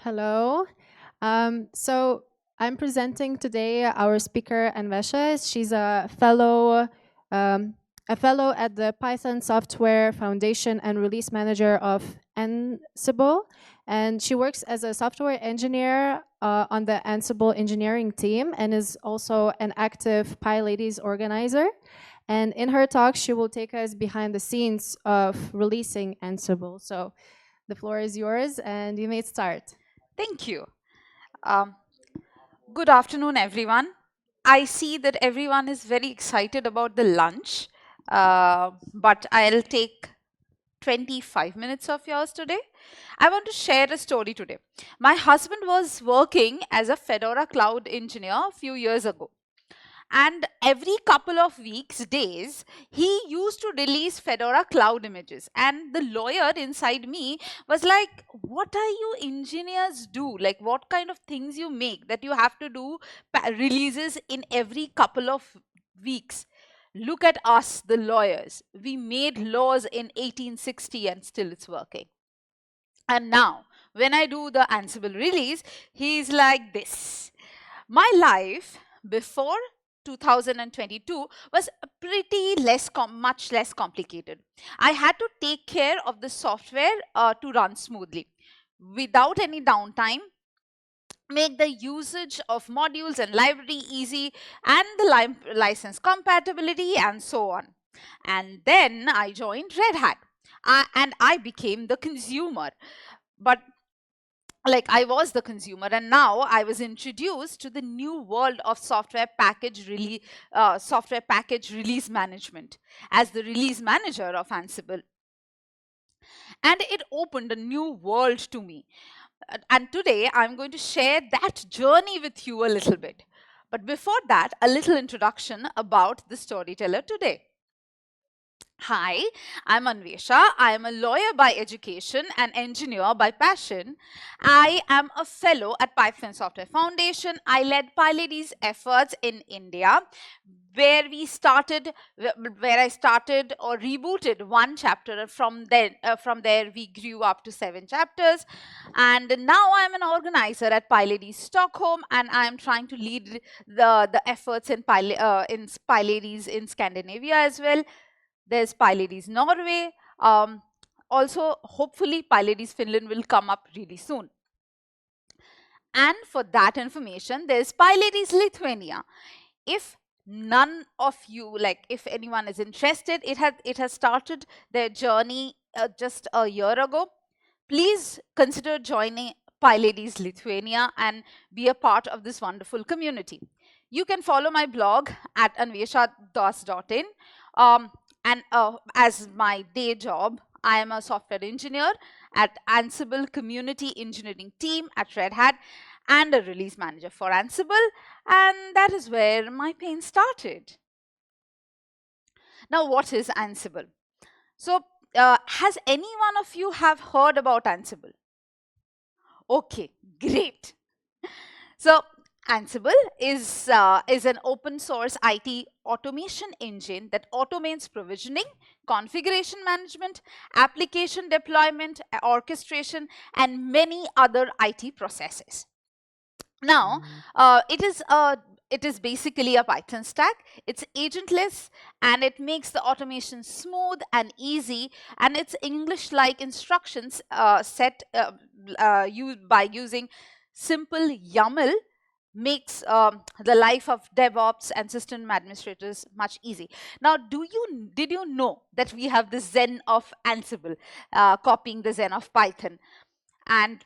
Hello. So I'm presenting today our speaker Anwesha. She's a fellow at the Python Software Foundation and release manager of Ansible, and she works as a software engineer on the Ansible engineering team, and is also an active PyLadies organizer. And in her talk, she will take us behind the scenes of releasing Ansible. So the floor is yours, and you may start. Thank you. Um, Good afternoon, everyone. I see that everyone is very excited about the lunch, but I'll take 25 minutes of yours today. I want to share a story today. My husband was working as a Fedora cloud engineer a few years ago. And every couple of weeks, days, he used to release Fedora cloud images. And the lawyer inside me was like, what are you engineers do? Like, what kind of things you make that you have to do releases in every couple of weeks? Look at us, the lawyers. We made laws in 1860 and still it's working. And now, when I do the Ansible release, he's like this. My life before 2022 was pretty much less complicated. I had to take care of the software to run smoothly without any downtime, make the usage of modules and library easy, and the license compatibility, and so on. And then I joined Red Hat, and I became the consumer. But like, I was the consumer, and now I was introduced to the new world of software package release management as the release manager of Ansible. And it opened a new world to me. And today I'm going to share that journey with you a little bit. But before that, a little introduction about the storyteller today. Hi, I'm Anwesha. I am a lawyer by education and engineer by passion. I am a fellow at Python Software Foundation. I led PyLadies efforts in India, where I started or rebooted one chapter. From there, we grew up to 7 chapters, and now I'm an organizer at PyLadies Stockholm, and I'm trying to lead the efforts in PyLadies in Scandinavia as well. There's PyLadies Norway. Also, hopefully, PyLadies Finland will come up really soon. And for that information, there's PyLadies Lithuania. If none of you, like if anyone is interested, it has started their journey just a year ago. Please consider joining PyLadies Lithuania and be a part of this wonderful community. You can follow my blog at anweshadas.in. And as my day job, I am a software engineer at Ansible Community Engineering Team at Red Hat and a release manager for Ansible. And that is where my pain started. Now, what is Ansible? So, has any one of you have heard about Ansible? Okay, great. So, Ansible is an open source IT automation engine that automates provisioning, configuration management, application deployment, orchestration, and many other IT processes. Now, it is basically a Python stack. It's agentless, and it makes the automation smooth and easy. And its English-like instructions used by using simple YAML makes the life of DevOps and system administrators much easy. Now, did you know that we have the Zen of Ansible, copying the Zen of Python? And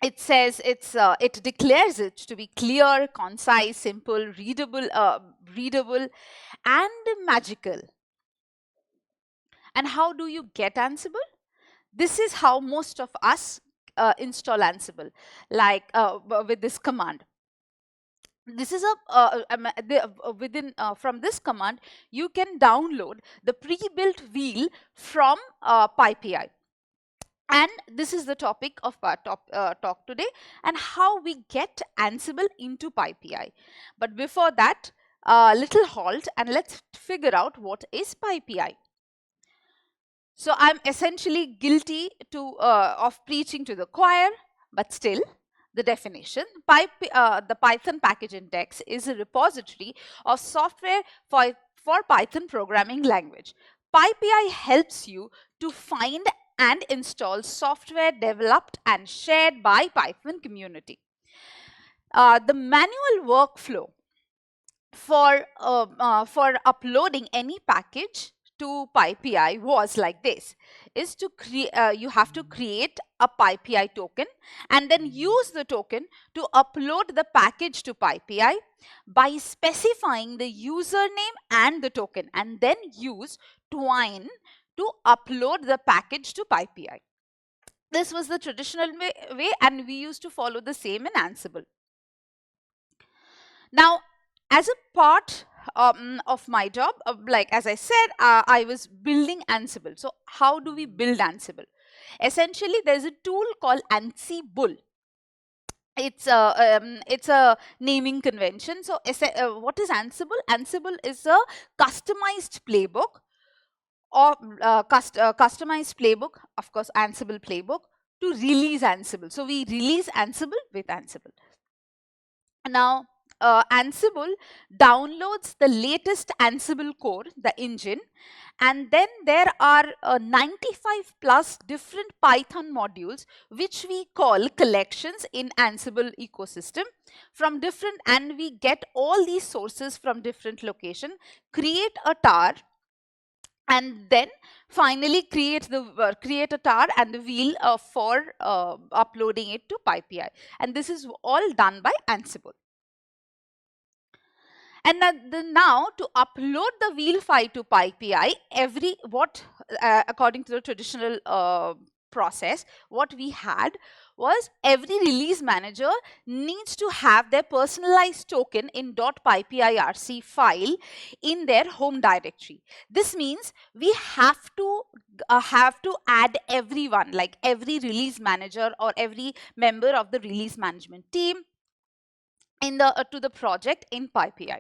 it says it declares it to be clear, concise, simple, readable, and magical. And how do you get Ansible? This is how most of us install Ansible, like with this command. This is from this command you can download the pre-built wheel from PyPI. And this is the topic of our talk today, and how we get Ansible into PyPI. But before that, a little halt, and let's figure out what is PyPI. So I'm essentially guilty of preaching to the choir. but still, the definition, the Python package index is a repository of software for Python programming language. PyPI helps you to find and install software developed and shared by Python community. The manual workflow for uploading any package to PyPI was like this: is to create you have to create a PyPI token and then use the token to upload the package to PyPI by specifying the username and the token, and then use Twine to upload the package to PyPI. This was the traditional way, and we used to follow the same in Ansible. Now, as a part of my job, like as I said, I was building Ansible. So how do we build Ansible? Essentially, there's a tool called Ansible. It's a naming convention. So what is Ansible? Ansible is a customized playbook, or customized playbook, of course, Ansible playbook, to release Ansible. So we release Ansible with Ansible. Now, Ansible downloads the latest Ansible core, the engine, and then there are 95 plus different Python modules which we call collections in Ansible ecosystem from different, and we get all these sources from different location, create a tar, and then finally create a tar and the wheel for uploading it to PyPI, and this is all done by Ansible. And now to upload the wheel file to PyPI, according to the traditional process, what we had was every release manager needs to have their personalized token in .pypirc file in their home directory. This means we have to add everyone, like every release manager or every member of the release management team in to the project in PyPI.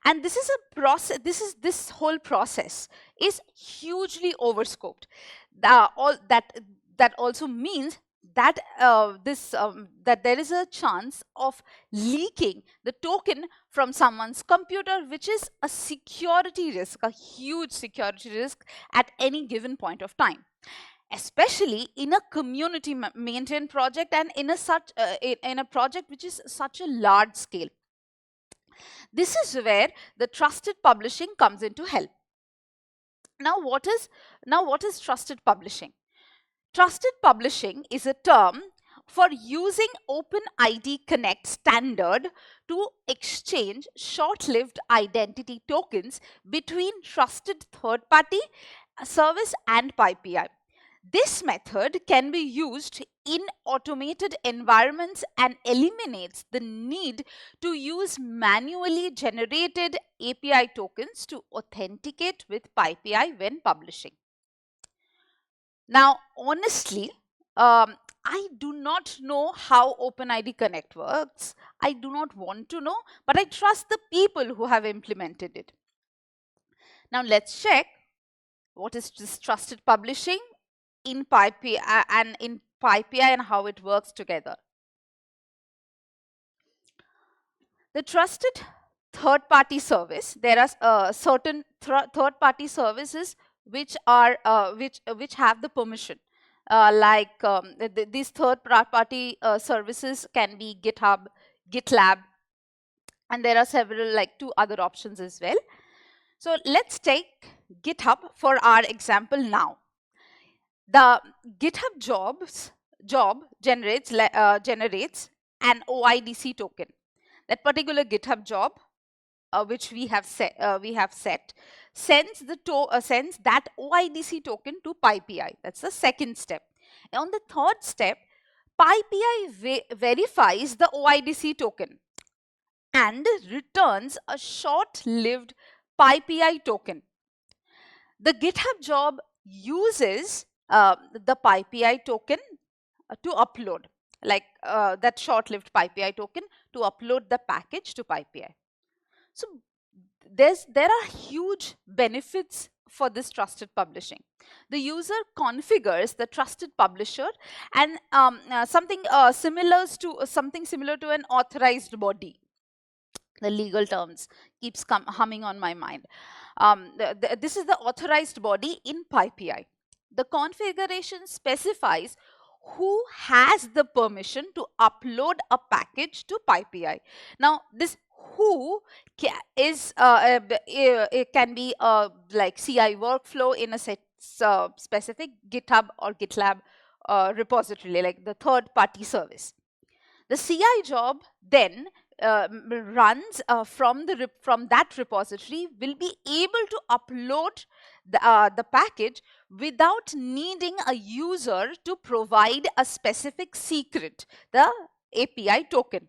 And this is a process, this whole process is hugely overscoped. That also means that that there is a chance of leaking the token from someone's computer, which is a security risk, a huge security risk at any given point of time, especially in a community maintained project and in a project which is such a large scale. This is where the trusted publishing comes into help. Now what is trusted publishing? Trusted publishing is a term for using OpenID Connect standard to exchange short-lived identity tokens between trusted third-party service and PyPI. This method can be used in automated environments and eliminates the need to use manually generated API tokens to authenticate with PyPI when publishing. Now, honestly, I do not know how OpenID Connect works. I do not want to know, but I trust the people who have implemented it. Now, let's check what is this trusted publishing in PyPI and how it works together. The trusted third-party service, there are certain third-party services which are which have the permission, these third-party services can be GitHub, GitLab, and there are several, like 2 other options as well. So let's take GitHub for our example now. The GitHub job generates an OIDC token. That particular GitHub job, which we have set, sends that OIDC token to PyPI. That's the second step. On the third step, PyPI verifies the OIDC token and returns a short-lived PyPI token. The GitHub job uses the PyPI token to upload, like that short-lived PyPI token to upload the package to PyPI. So there are huge benefits for this trusted publishing. The user configures the trusted publisher and something similar to an authorized body. The legal terms keeps humming on my mind. This is the authorized body in PyPI. The configuration specifies who has the permission to upload a package to PyPI. Now, this who it can be like CI workflow in a specific GitHub or GitLab repository, like the third-party service. The CI job then runs from that repository will be able to upload the package without needing a user to provide a specific secret, the API token.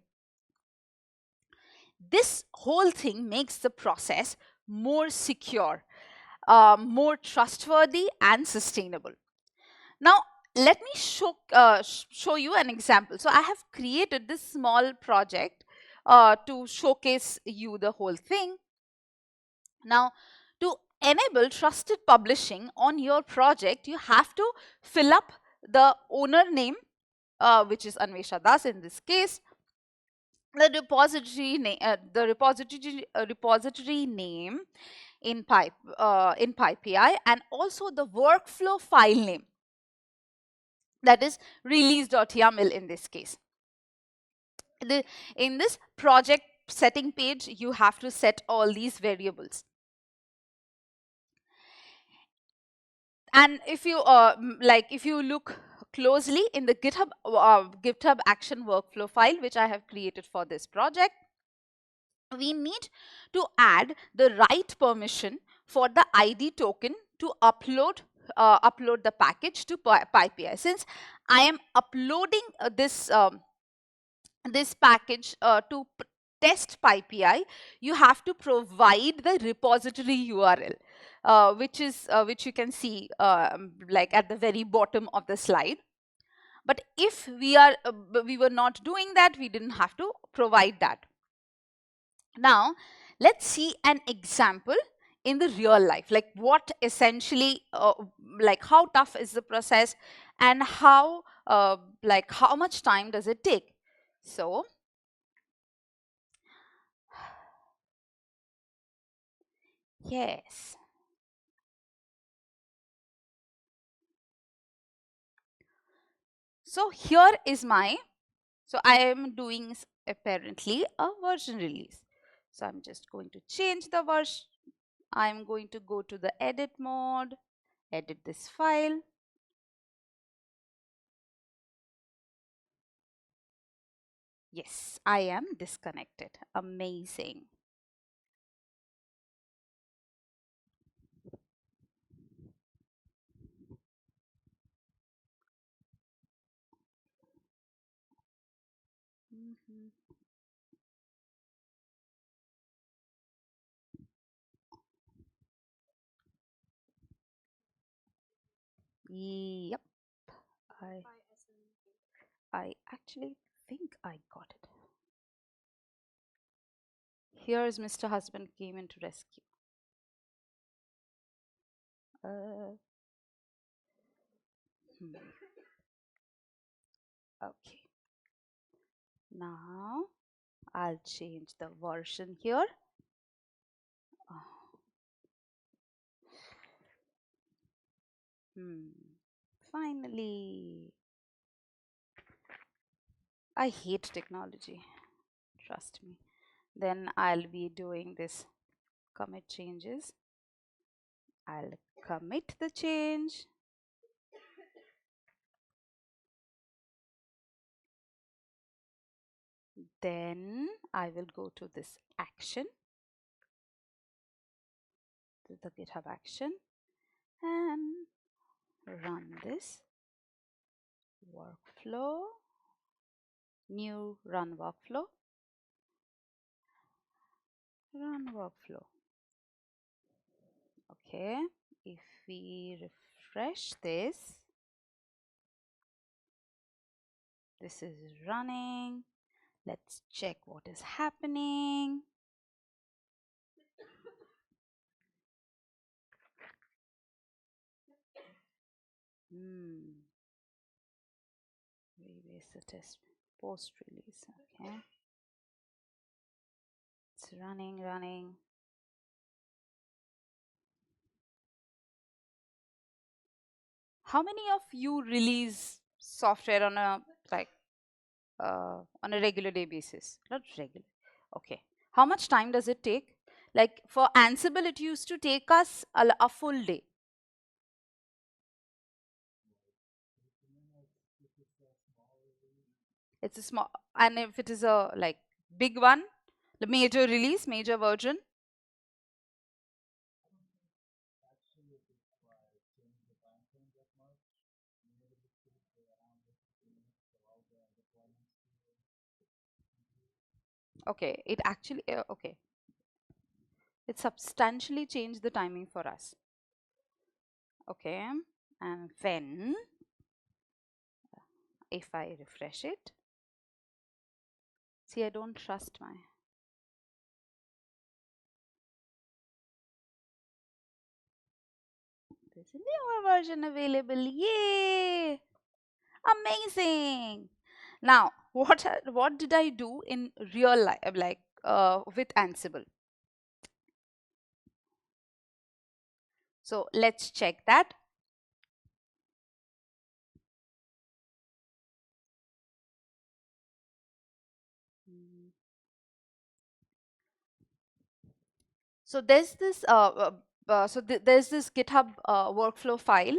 This whole thing makes the process more secure, more trustworthy, and sustainable. Now, let me show you an example. So I have created this small project to showcase you the whole thing. Now, to enable trusted publishing on your project, you have to fill up the owner name, which is Anwesha Das in this case, the repository name in PyPI, and also the workflow file name, that is release.yaml in this case. In this project setting page, you have to set all these variables. And if you if you look closely in the GitHub action workflow file, which I have created for this project, we need to add the right permission for the ID token to upload the package to PyPI. Since I am uploading this package to test PyPI, you have to provide the repository URL, which you can see like at the very bottom of the slide. But if we were not doing that, we didn't have to provide that. Now, let's see an example in the real life, like what essentially, like how tough is the process and how much time does it take. So, yes. So here is so I am doing apparently a version release. So I'm just going to change the version. I'm going to go to the edit mode, edit this file. Yes, I am disconnected. Amazing. Mhm. Yep, I I actually think I got it. Here's Mr. Husband came in to rescue. Uh, hmm. Okay. Now I'll change the version here. Oh, finally. I hate technology. Trust me. Then I'll be doing this commit changes. I'll commit the change. Then I will go to this action, to the GitHub action, and run this workflow, new run workflow, run workflow. Okay, if we refresh this, this is running. Let's check what is happening. Hmm. Rebase the test post release. Okay. It's running. How many of you release software on a like on a regular day basis? Not regular. Okay. How much time does it take? Like for Ansible, it used to take us a full day. It's a small, and if it is a like big one, the major release, major version. Okay, it actually okay. It substantially changed the timing for us. Okay, and then if I refresh it, see, I don't trust my. There's a newer version available. Yay! Amazing. Now, what did I do in real life, like with Ansible? So let's check that. Mm. So there's this there's this GitHub workflow file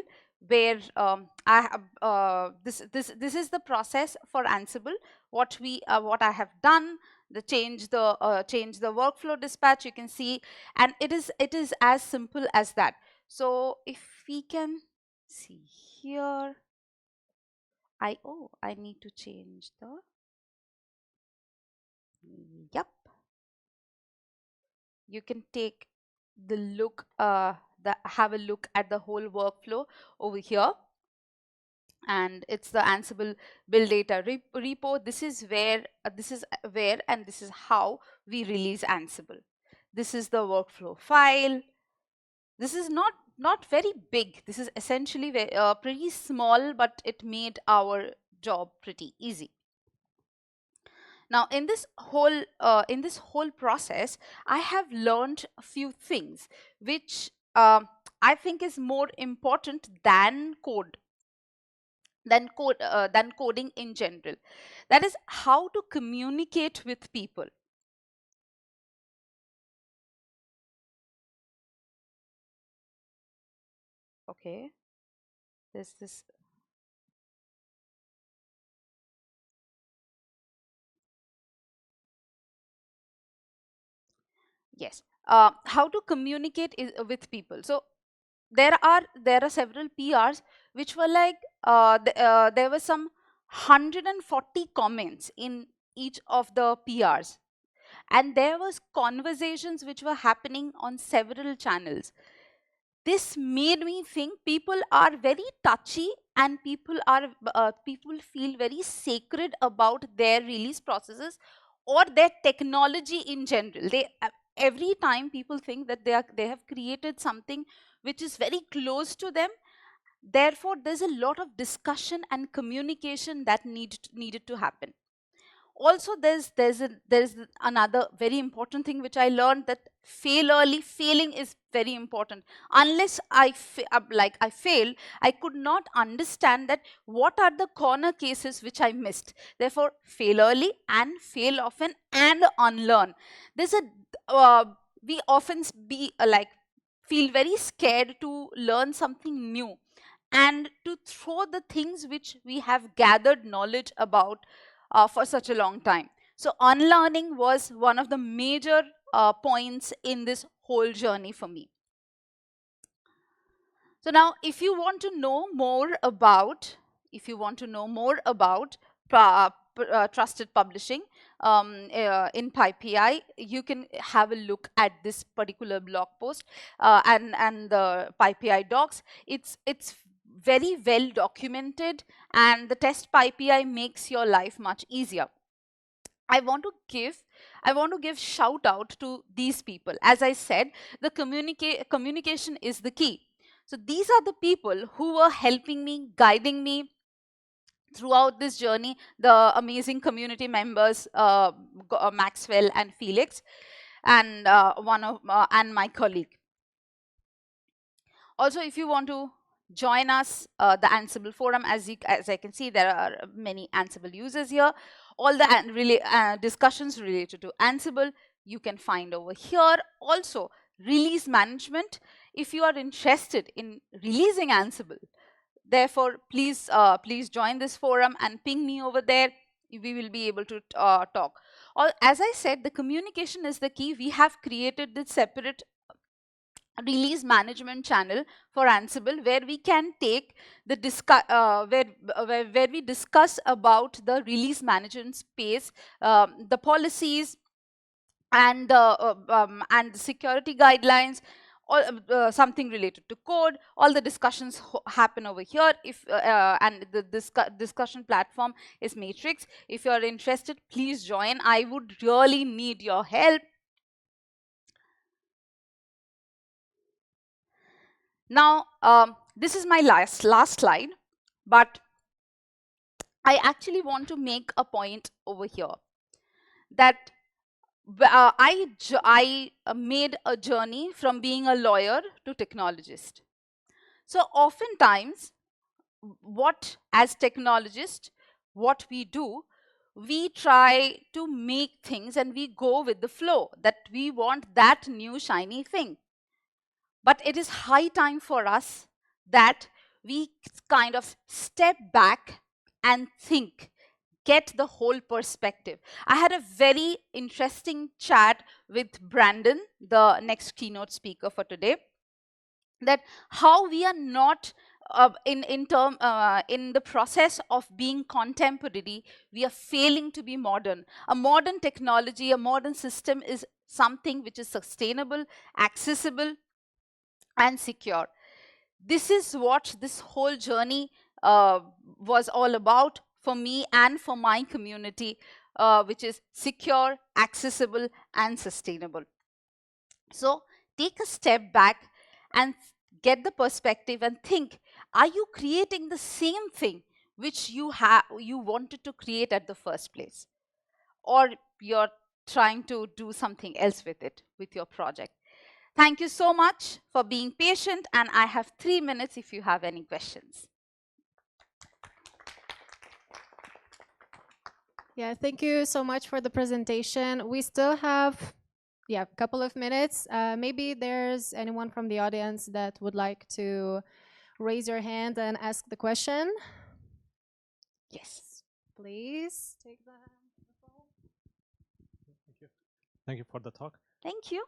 where I have this is the process for Ansible. What I have done, the change the workflow dispatch. You can see, and it is as simple as that. So if we can see here, I need to change the yep. You can take the look have a look at the whole workflow over here, and it's the Ansible build data repo. This is where and this is how we release Ansible. This is the workflow file. This is not very big. This is essentially pretty small, but it made our job pretty easy. Now, in this whole process, I have learned a few things which I think is more important than coding in general. That is how to communicate with people. Okay, there's this. Yes, how to communicate with people. So there are several PRs which were like there were some 140 comments in each of the PRs, and there was conversations which were happening on several channels. This made me think people are very touchy, and people feel very sacred about their release processes or their technology in general. Every time people think that they have created something which is very close to them. Therefore there's a lot of discussion and communication that needed to happen. Also there's another very important thing which I learned, that fail early. Failing is very important. Unless I fail, I could not understand that what are the corner cases which I missed. Therefore fail early and fail often and unlearn. There's a uh, we often be like feel very scared to learn something new and to throw the things which we have gathered knowledge about for such a long time. So, unlearning was one of the major points in this whole journey for me. So now, if you want to know more about trusted publishing in PyPI, you can have a look at this particular blog post and the PyPI docs. It's very well documented, and the test PyPI makes your life much easier. I want to give shout out to these people. As I said, the communication is the key. So these are the people who were helping me, guiding me throughout this journey, the amazing community members, Maxwell and Felix, and and my colleague. Also, if you want to join us, the Ansible forum, as I can see, there are many Ansible users here. All the discussions related to Ansible you can find over here. Also, release management. If you are interested in releasing Ansible, therefore, please join this forum and ping me over there. We will be able to talk. As I said, the communication is the key. We have created this separate release management channel for Ansible, where we can take the where we discuss about the release management space, the policies, and the security guidelines, or something related to code. All the discussions happen over here. And the discussion platform is Matrix. If you are interested, please join. I would really need your help. Now, this is my last slide, but I actually want to make a point over here that I made a journey from being a lawyer to technologist. So oftentimes, as technologists, what we do, we try to make things and we go with the flow, that we want that new shiny thing. But it is high time for us that we kind of step back and think, get the whole perspective. I had a very interesting chat with Brandon, the next keynote speaker for today, that how we are not in the process of being contemporary, we are failing to be modern. A modern technology, a modern system is something which is sustainable, accessible, and secure. This is what this whole journey was all about for me and for my community, which is secure, accessible, and sustainable. So take a step back and get the perspective and think, are you creating the same thing which you wanted to create at the first place? Or you're trying to do something else with it, with your project? Thank you so much for being patient, and I have 3 minutes if you have any questions. Yeah, thank you so much for the presentation. We still have a couple of minutes. Maybe there's anyone from the audience that would like to raise your hand and ask the question. Yes. Please take the phone. Thank you. Thank you for the talk. Thank you.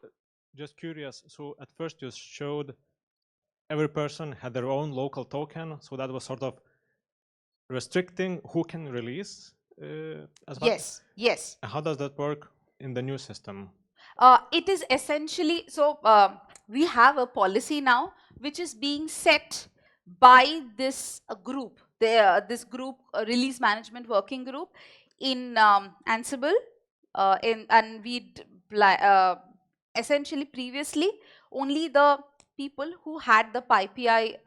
Just curious, so at first you showed every person had their own local token, so that was sort of restricting who can release as well? Yes, yes. How does that work in the new system? It is essentially, so we have a policy now which is being set by this group, this group, release management working group in Ansible, and essentially previously only the people who had the PyPI,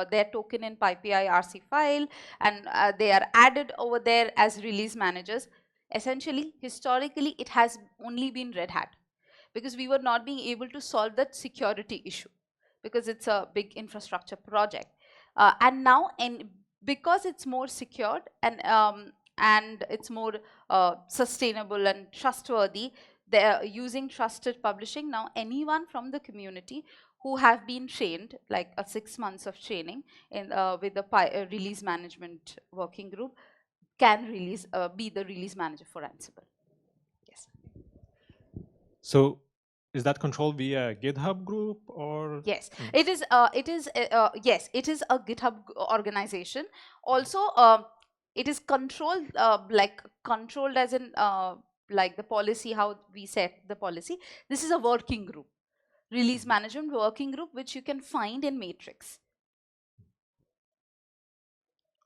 their token in PyPI RC file, and they are added over there as release managers. Essentially, historically, it has only been Red Hat, because we were not being able to solve that security issue, because it's a big infrastructure project. And now, because it's more secured and it's more sustainable and trustworthy, they're using trusted publishing. Now, anyone from the community who have been trained, like 6 months of training in with the release management working group, can be the release manager for Ansible. Yes. So is that controlled via GitHub group or? Yes, it is. Yes, it is a GitHub organization. Also, it is controlled, controlled as in like the policy, how we set the policy. This is a working group, release management working group, which you can find in Matrix.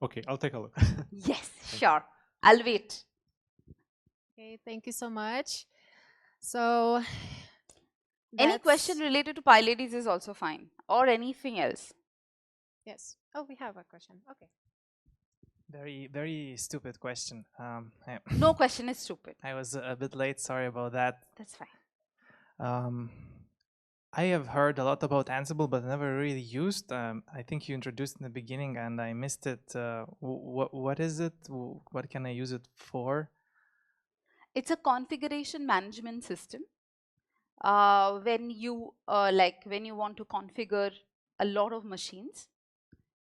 Okay, I'll take a look. Yes, sure. I'll wait. Okay, thank you so much. So, any question related to PyLadies is also fine, or anything else. Yes. Oh, we have a question. Okay. Very, very stupid question. No question is stupid. I was a bit late. Sorry about that. That's fine. I have heard a lot about Ansible, but never really used. I think you introduced in the beginning, and I missed it. What is it? What can I use it for? It's a configuration management system. When you when you want to configure a lot of machines,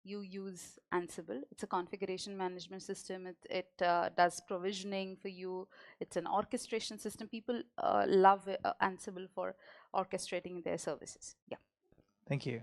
you use Ansible. It's a configuration management system. It does provisioning for you. It's an orchestration system. People love Ansible for orchestrating their services. Yeah. Thank you.